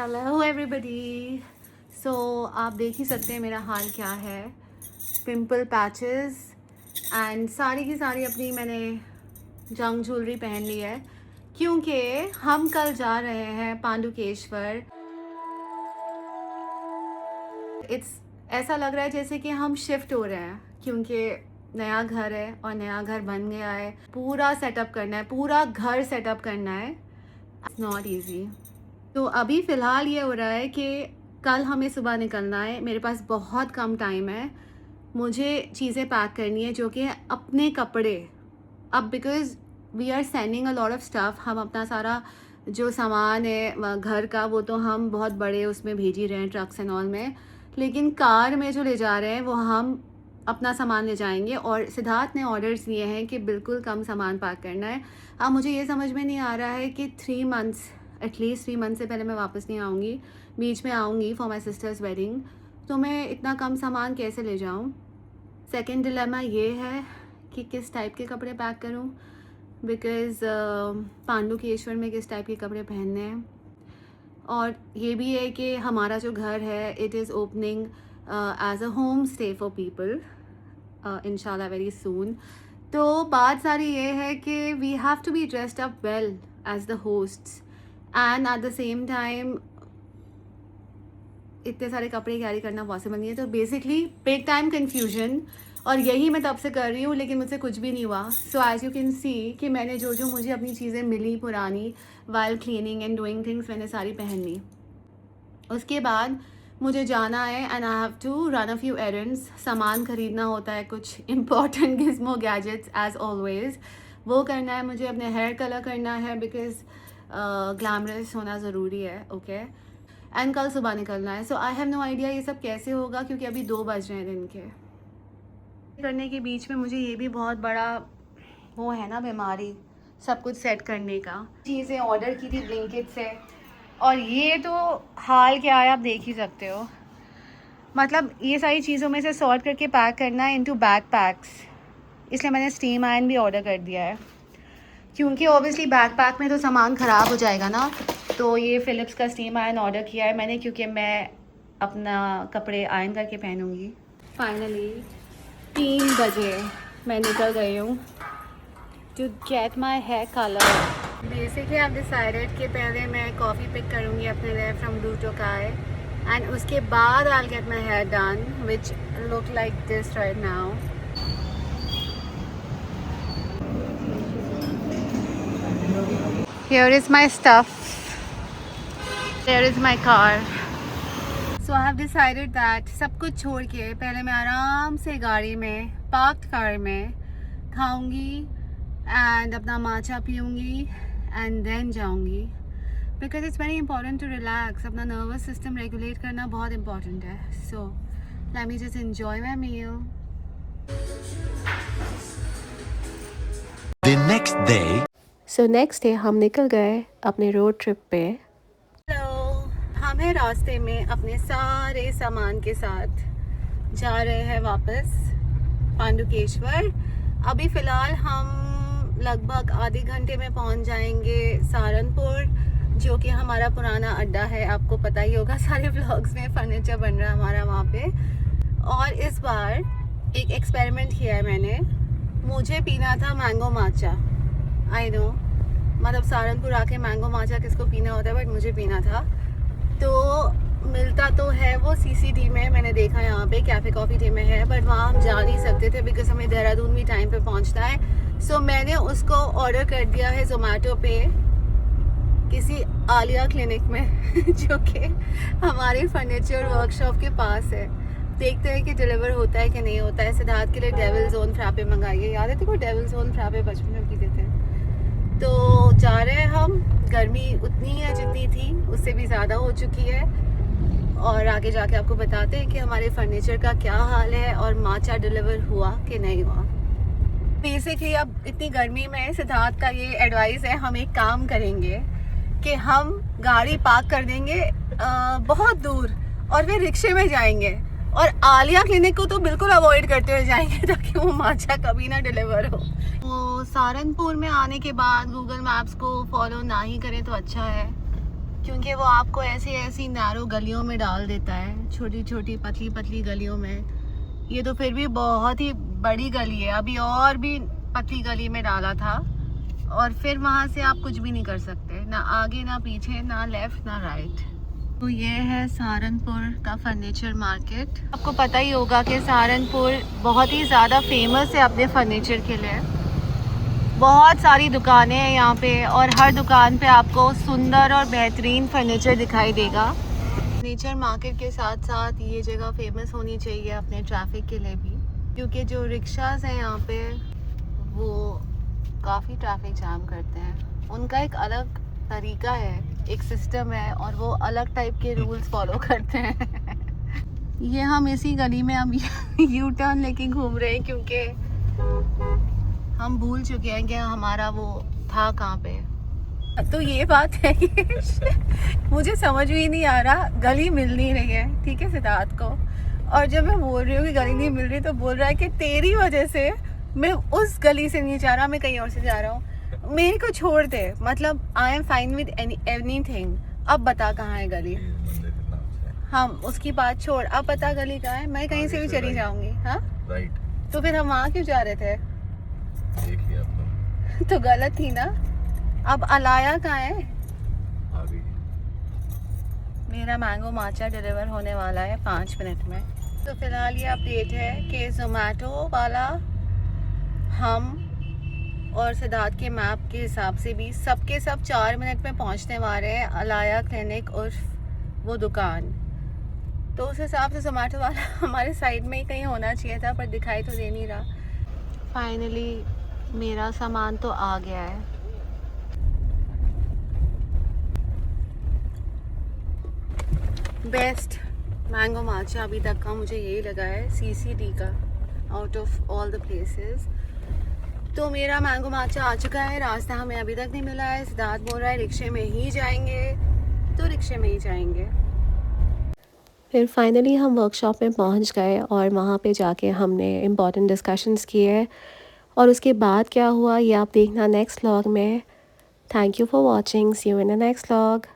Hello everybody. सो आप देख ही सकते हैं मेरा हाल क्या है। पिंपल पैचेस एंड सारी की सारी अपनी मैंने जंग ज्वेलरी पहन ली है क्योंकि हम कल जा रहे हैं पांडुकेश्वर। ऐसा लग रहा है जैसे कि हम शिफ्ट हो रहे हैं क्योंकि नया घर है और नया घर बन गया है। पूरा सेटअप करना है, पूरा घर सेटअप करना है। It's not easy. तो अभी फ़िलहाल ये हो रहा है कि कल हमें सुबह निकलना है। मेरे पास बहुत कम टाइम है। मुझे चीज़ें पैक करनी है जो कि अपने कपड़े, अब because we are sending a lot of stuff. हम अपना सारा जो सामान है घर का वो तो हम बहुत बड़े उसमें भेज ही रहे हैं, ट्रक्स एंड ऑल में, लेकिन कार में जो ले जा रहे हैं वो हम अपना सामान ले जाएंगे। और सिद्धार्थ ने ऑर्डर्स दिए हैं कि बिल्कुल कम सामान पैक करना है। अब मुझे ये समझ में नहीं आ रहा है कि 3 मंथ्स, एटलीस्ट 3 मंथ से पहले मैं वापस नहीं आऊँगी, बीच में आऊँगी फॉर माई सिस्टर्स वेडिंग, तो मैं इतना कम सामान कैसे ले जाऊँ। सेकेंड डिलेमा ये है कि किस टाइप के कपड़े पैक करूँ, बिकॉज़ पांडुकेश्वर में किस टाइप के कपड़े पहनने हैं। और ये भी है कि हमारा जो घर है it is opening as a home stay for people इंशाल्लाह वेरी सून। तो बात सारी ये है कि we have to be dressed up well as the hosts and at the same time इतने सारे कपड़े कैरी करना पॉसिबल नहीं है। तो बेसिकली बिग टाइम कन्फ्यूजन, और यही मैं तब से कर रही हूँ लेकिन मुझसे कुछ भी नहीं हुआ। So as you can see कि मैंने जो मुझे अपनी चीज़ें मिली पुरानी while cleaning and doing things मैंने सारी पहन ली। उसके बाद मुझे जाना है and I have to run a few errands. सामान ख़रीदना होता है, कुछ important gizmo gadgets as always, वो करना है मुझे। अपने हेयर कलर करना है बिकॉज ग्लैमरस होना ज़रूरी है। ओके एंड कल सुबह निकलना है। सो आई हैव नो आइडिया ये सब कैसे होगा क्योंकि अभी 2 बज रहे हैं दिन के। करने के बीच में मुझे ये भी बहुत बड़ा वो है ना बीमारी, सब कुछ सेट करने का। चीज़ें ऑर्डर की थी ब्लिंकिट से और ये तो हाल क्या है आप देख ही सकते हो। मतलब ये सारी चीज़ों में से सॉर्ट करके पैक करना है इनटू बैक पैक्स, इसलिए मैंने स्टीम आयरन भी ऑर्डर कर दिया है क्योंकि ऑब्वियसली बैक पैक में तो सामान ख़राब हो जाएगा ना। तो ये फ़िलिप्स का स्टीम आयरन ऑर्डर किया है मैंने क्योंकि मैं अपना कपड़े आयरन करके पहनूँगी। फाइनली 3 बजे मैं निकल गई हूँ to get my hair colour. Basically I decided कि पहले मैं कॉफ़ी पिक करूँगी अपने लिए फ्रॉम ब्लू टोकाई एंड उसके बाद I will get my hair done which look like this right now. Here is my stuff. There is my car. So I have decided that सब कुछ छोड़ के पहले मैं आराम से गाड़ी में, पार्क्ड कार में खाऊंगी एंड अपना माचा पीऊँगी एंड देन जाऊँगी because it's very important to relax. अपना नर्वस सिस्टम रेगुलेट करना बहुत इंपॉर्टेंट है। So let me just enjoy my meal. The next day. So next day हम निकल गए अपने रोड ट्रिप पे। हेलो, हम हैं रास्ते में अपने सारे सामान के साथ जा रहे हैं वापस पांडुकेश्वर। अभी फ़िलहाल हम लगभग आधे घंटे में पहुंच जाएंगे सहारनपुर, जो कि हमारा पुराना अड्डा है। आपको पता ही होगा, सारे व्लॉग्स में फर्नीचर बन रहा है हमारा वहाँ पे। और इस बार एक एक्सपेरिमेंट किया है मैंने। मुझे पीना था मैंगो माचा। आई नो, मतलब सहारनपुर आके मैंगो माचा किसको पीना होता है, बट मुझे पीना था। तो मिलता तो है वो CCD में, मैंने देखा यहाँ पे कैफ़े कॉफ़ी डे में है, बट वहाँ हम जा नहीं सकते थे बिकॉज हमें देहरादून भी टाइम पे पहुँचना है। सो मैंने उसको ऑर्डर कर दिया है ज़ोमैटो पे किसी आलिया क्लिनिक में जो कि हमारे फर्नीचर वर्कशॉप के पास है। देखते हैं कि डिलीवर होता है कि नहीं होता है। सिद्धार्थ के लिए डेविल जोन फ्रापे मंगाइए। याद है तेरे को डेविल जोन फ्रापे बचपन में पीते थे। तो जा रहे हैं हम। गर्मी उतनी है जितनी थी, उससे भी ज़्यादा हो चुकी है। और आगे जाके आपको बताते हैं कि हमारे फर्नीचर का क्या हाल है और माचा डिलीवर हुआ कि नहीं हुआ। बेसिकली अब इतनी गर्मी में सिद्धार्थ का ये एडवाइस है, हम एक काम करेंगे कि हम गाड़ी पार्क कर देंगे बहुत दूर और फिर रिक्शे में जाएंगे और आलिया क्लिनिक को तो बिल्कुल अवॉइड करते हुए जाएंगे ताकि वो माचा कभी ना डिलीवर हो। वो सहारनपुर में आने के बाद गूगल मैप्स को फॉलो ना ही करें तो अच्छा है। क्योंकि वो आपको ऐसी ऐसी नैरो गलियों में डाल देता है, छोटी छोटी पतली पतली गलियों में। ये तो फिर भी बहुत ही बड़ी गली है, अभी और भी पतली गली में डाला था, और फिर वहाँ से आप कुछ भी नहीं कर सकते, ना आगे ना पीछे, ना लेफ़्ट ना राइट। तो ये है सहारनपुर का फर्नीचर मार्केट। आपको पता ही होगा कि सहारनपुर बहुत ही ज़्यादा फेमस है अपने फर्नीचर के लिए। बहुत सारी दुकानें हैं यहाँ पे, और हर दुकान पे आपको सुंदर और बेहतरीन फर्नीचर दिखाई देगा। फर्नीचर मार्केट के साथ साथ ये जगह फेमस होनी चाहिए अपने ट्रैफिक के लिए भी, क्योंकि जो रिक्शास हैं यहाँ पे वो काफ़ी ट्रैफिक जाम करते हैं। उनका एक अलग तरीका है, एक सिस्टम है, और वो अलग टाइप के रूल्स फॉलो करते हैं। ये हम इसी गली में अब यू टर्न लेके घूम रहे हैं, क्योंकि हम भूल चुके हैं कि हमारा वो था कहाँ पे। तो ये बात है कि मुझे समझ भी नहीं आ रहा, गली मिल नहीं रही है, ठीक है, सिद्धार्थ को। और जब मैं बोल रही हूँ कि गली नहीं मिल रही, तो बोल रहा है कि तेरी वजह से मैं उस गली से नहीं जा रहा, मैं कहीं और से जा रहा हूँ। मेरे को छोड़ दे, मतलब I am fine with anything. अब बता कहाँ है गली। हम उसकी बात छोड़, अब पता गली कहाँ है। मैं कहीं से भी चली जाऊंगी। हाँ राइट। तो फिर हम वहाँ क्यों जा रहे थे? देख लिया तो गलत थी ना। अब अलाया कहाँ है? मेरा मैंगो माचा डिलीवर होने वाला है 5 मिनट में। तो फिलहाल ये अपडेट है कि जोमेटो वाला हम और सिद्धार्थ के मैप के हिसाब से भी सबके सब 4 मिनट में पहुंचने वाले हैं अलाया क्लिनिक और वो दुकान। तो उस हिसाब से जोमेटो वाला हमारे साइड में ही कहीं होना चाहिए था, पर दिखाई तो दे नहीं रहा। फाइनली मेरा सामान तो आ गया है। बेस्ट मैंगो माचा अभी तक का मुझे यही लगा है, सीसीडी का, out of all the places. तो मेरा मैंगो माचा आ चुका है, रास्ता हमें अभी तक नहीं मिला है। सिद्धार्थ बोल रहा है रिक्शे में ही जाएंगे, तो रिक्शे में ही जाएंगे। फिर फाइनली हम वर्कशॉप में पहुंच गए, और वहाँ पे जाके हमने इम्पॉर्टेंट डिस्कशंस किए, और उसके बाद क्या हुआ ये आप देखना नेक्स्ट व्लॉग में। Thank you for watching, see you in the next vlog.